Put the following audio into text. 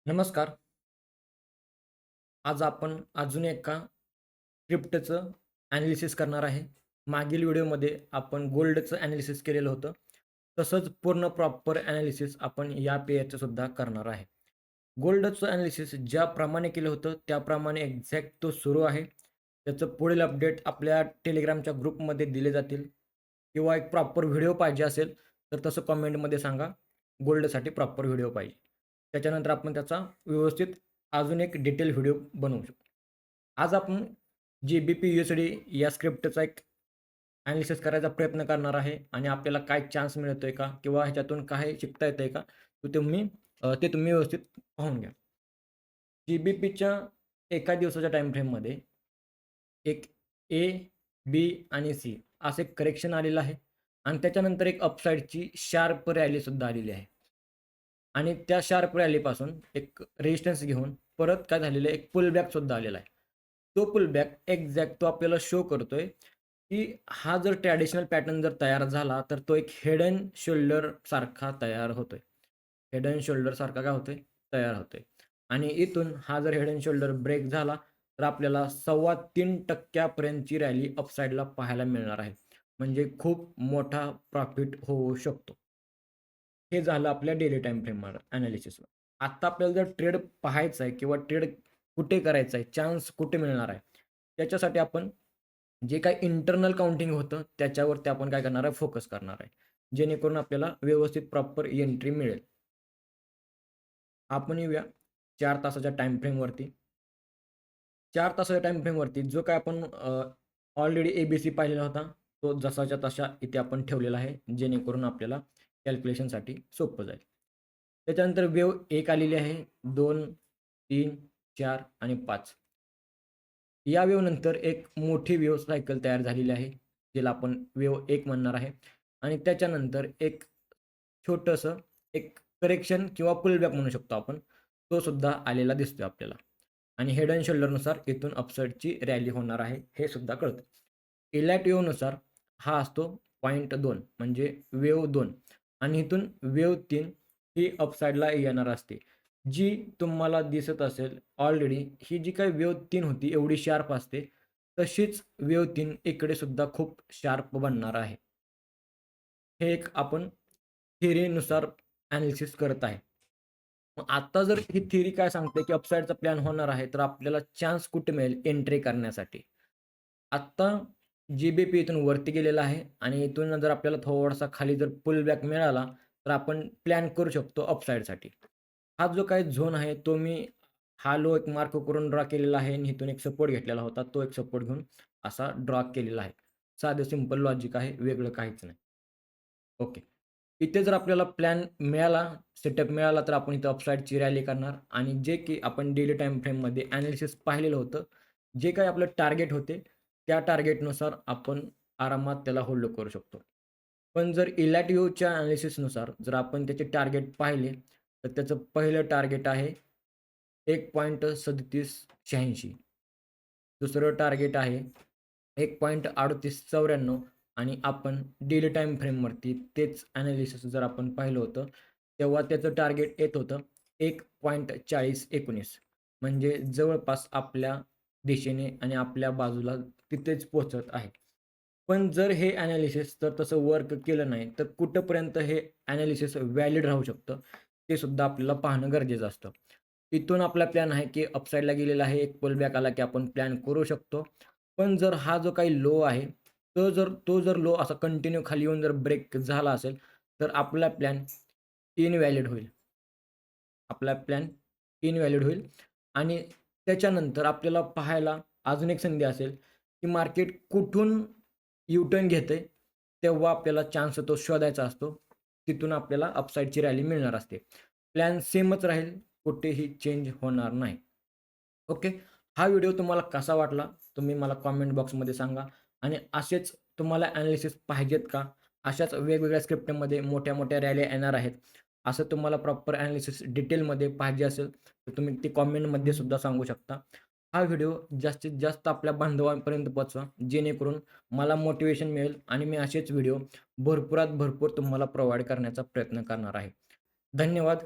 नमस्कार. आज आपण अजून एका क्रिप्टोचं ॲनालिसिस करणार आहे. मागील व्हिडिओमध्ये आपण गोल्डचं ॲनालिसिस केलेलं होतं. तसंच पूर्ण प्रॉपर ॲनालिसिस आपण या पेयरचं सुद्धा करणार आहे. गोल्डचं ॲनालिसिस ज्याप्रमाणे केलं होतं त्याप्रमाणे एक्झॅक्ट तो सुरू आहे. त्याचं पुढील अपडेट आपल्या टेलिग्रामच्या ग्रुपमध्ये दिले जातील किंवा एक प्रॉपर व्हिडिओ पाहिजे असेल तर तसं कमेंटमध्ये सांगा. गोल्डसाठी प्रॉपर व्हिडिओ पाहिजे. त्याच्यानंतर आपण त्याचा व्यवस्थित अजून एक डिटेल व्हिडिओ बनवू शकतो. आज आपण जी-बी-पी USD या स्क्रिप्टचा एक ॲनालिसिस करायचा प्रयत्न करणार आहे आणि आपल्याला काय चान्स मिळतोय का? किंवा ह्याच्यातून काही शिकता येतंय का? ते तुम्ही व्यवस्थित पाहून घ्या. जी-बी-पीच्या एका दिवसाच्या टाईम फ्रेममध्ये एक ए, बी आणि सी असं एक करेक्शन आलेलं आहे आणि त्याच्यानंतर एक अपसाइडची शार्प रॅलीसुद्धा आलेली आहे. आणि त्या शार्प रॅलीपासून एक रेजिस्टन्स घेऊन परत काय झालेलं आहे, एक पुलबॅक सुद्धा आलेला आहे. तो पुलबॅक एक्झॅक्ट तो आपल्याला शो करतोय, की हा जर ट्रॅडिशनल पॅटर्न जर तयार झाला, तर तो एक हेड एंड शोल्डर सारखा तयार होतोय. हेड एंड शोल्डर सारखा काय होतोय? तयार होतोय. आणि इथून हा जर हेड एंड शोल्डर ब्रेक झाला, तर आपल्याला 3.25% पर्यंतची रॅली अपसाइडला पाहायला मिळणार आहे. म्हणजे खूप मोठा प्रॉफिट होऊ शकतो. हे झालं आपल्या डेली टाईम फ्रेमवर ॲनालिसिसवर. आत्ता आपल्याला जर ट्रेड पाहायचा आहे किंवा ट्रेड कुठे करायचा आहे, चान्स कुठे मिळणार आहे, त्याच्यासाठी आपण जे काही इंटरनल काउंटिंग होतं, त्याच्यावरती आपण काय करणार आहे, फोकस करणार आहे. जेणेकरून आपल्याला व्यवस्थित प्रॉपर एंट्री मिळेल. आपण येऊया 4 तासाच्या टाईम फ्रेमवरती. 4 तासाच्या टाईम फ्रेमवरती जो काही आपण ऑलरेडी ए-बी-सी पाहिलेला होता, तो जसाच्या तसा इथे आपण ठेवलेला आहे, जेणेकरून आपल्याला कॅल्क्युलेशनसाठी सोपं जाईल. त्याच्यानंतर वेव्ह 1 आलेली आहे, 2, 3, 4 आणि 5. या वेव्हनंतर एक मोठी वेव्ह सायकल तयार झालेली आहे, ज्याला आपण वेव्ह 1 म्हणणार आहे आणि त्याच्यानंतर एक छोटंसं एक करेक्शन किंवा पुलबॅक म्हणू शकतो आपण. तो सुद्धा आलेला दिसतोय आपल्याला आणि हेड एंड शोल्डरनुसार इथून अपसाइडची रॅली होणार आहे, हे सुद्धा कळतं. एलॅट वेव्हनुसार हा असतो 0.2 म्हणजे वेव्ह 2 आणि इथून वेव्ह 3 ही अपसाइडला येणार असते. जी तुम्हाला दिसत असेल ऑलरेडी ही जी काही वेव्ह 3 होती एवढी शार्प असते, तशीच वेव्ह 3 इकडे सुद्धा खूप शार्प बनणार आहे. हे एक आपण थिअरीनुसार ॲनालिसिस करत आहे. मग आता जर ही थिअरी काय सांगते, की अपसाइडचा प्लॅन होणार आहे, तर आपल्याला चान्स कुठे मिळेल एंट्री करण्यासाठी? आत्ता जी-बी-पी इथून वरती गेलेला आहे आणि इथून जर आपल्याला थोडासा खाली जर पुलबॅक मिळाला, तर आपण प्लॅन करू शकतो अपसाइडसाठी. हा जो काही झोन आहे, तो मी हा लो एक मार्क करून ड्रॉ केलेला आहे आणि इथून एक सपोर्ट घेतलेला होता. तो एक सपोर्ट घेऊन असा ड्रॉ केलेला आहे. साधं सिंपल लॉजिक आहे, वेगळं काहीच नाही. ओके. इथे जर आपल्याला प्लॅन मिळाला, सेटअप मिळाला, तर आपण इथं अपसाइडची रॅली करणार आणि जे की आपण डेली टाईम फ्रेममध्ये ॲनालिसिस पाहिलेलं होतं, जे काही आपलं टार्गेट होते, त्या टार्गेटनुसार आपण आरामात त्याला होल्ड करू शकतो. पण जर इलॅटिव्हच्या ॲनालिसिसनुसार जर आपण त्याचे टार्गेट पाहिले, तर त्याचं पहिलं टार्गेट आहे 1.3786. दुसरं टार्गेट आहे 1.3894 आणि आपण डेली टाईम फ्रेमवरती तेच ॲनालिसिस जर आपण पाहिलं होतं, तेव्हा त्याचं टार्गेट येत होतं 1.4019 म्हणजे जवळपास आपल्या दिशेने आणि आपल्या बाजूला तिथेच पोहोचत आहे. पण जर हे ॲनालिसिस जर तसं वर्क केलं नाही, तर कुठपर्यंत हे ॲनालिसिस व्हॅलिड राहू शकतं, ते सुद्धा आपल्याला पाहणं गरजेचं असतं. इथून आपला प्लॅन आहे, की अपसाइडला गेलेला आहे, एक पुलबॅक आला, की आपण प्लॅन करू शकतो. पण जर हा जो काही लो आहे, तो जर लो असा कंटिन्यू खाली येऊन जर ब्रेक झाला असेल, तर आपला प्लॅन इनव्हॅलिड होईल. आपला प्लॅन इनव्हॅलिड होईल आणि त्याच्यानंतर आपल्याला पाहायला अजून एक संधी असेल, की मार्केट कुठून यू-टर्न घेतंय, तेव्हा आपल्याला चान्स तो शोधायचा असतो. तिथून आपल्याला अपसाइडची रॅली मिळणार असते. प्लॅन सेमच राहील, कुठेही चेंज होणार नाही. ओके. हा व्हिडिओ तुम्हाला कसा वाटला? तुम्ही मला कमेंट बॉक्समध्ये सांगा आणि असेच तुम्हाला ॲनालिसिस पाहिजेत का? अशाच वेगवेगळ्या स्क्रिप्टमध्ये मोठ्या-मोठ्या रॅल्या येणार आहेत. असं तुम्हाला प्रॉपर ॲनालिसिस डिटेलमध्ये पाहिजे असेल, तर तुम्ही ते कमेंटमध्ये सुद्धा सांगू शकता. हा व्हिडिओ जास्तीत जास्त आपल्या बांधवांपर्यंत पोहोचवा, जेणेकरून मला मोटिव्हेशन मिळेल आणि मी असेच व्हिडिओ भरपुरात भरपूर तुम्हाला प्रोव्हाईड करण्याचा प्रयत्न करणार आहे. धन्यवाद.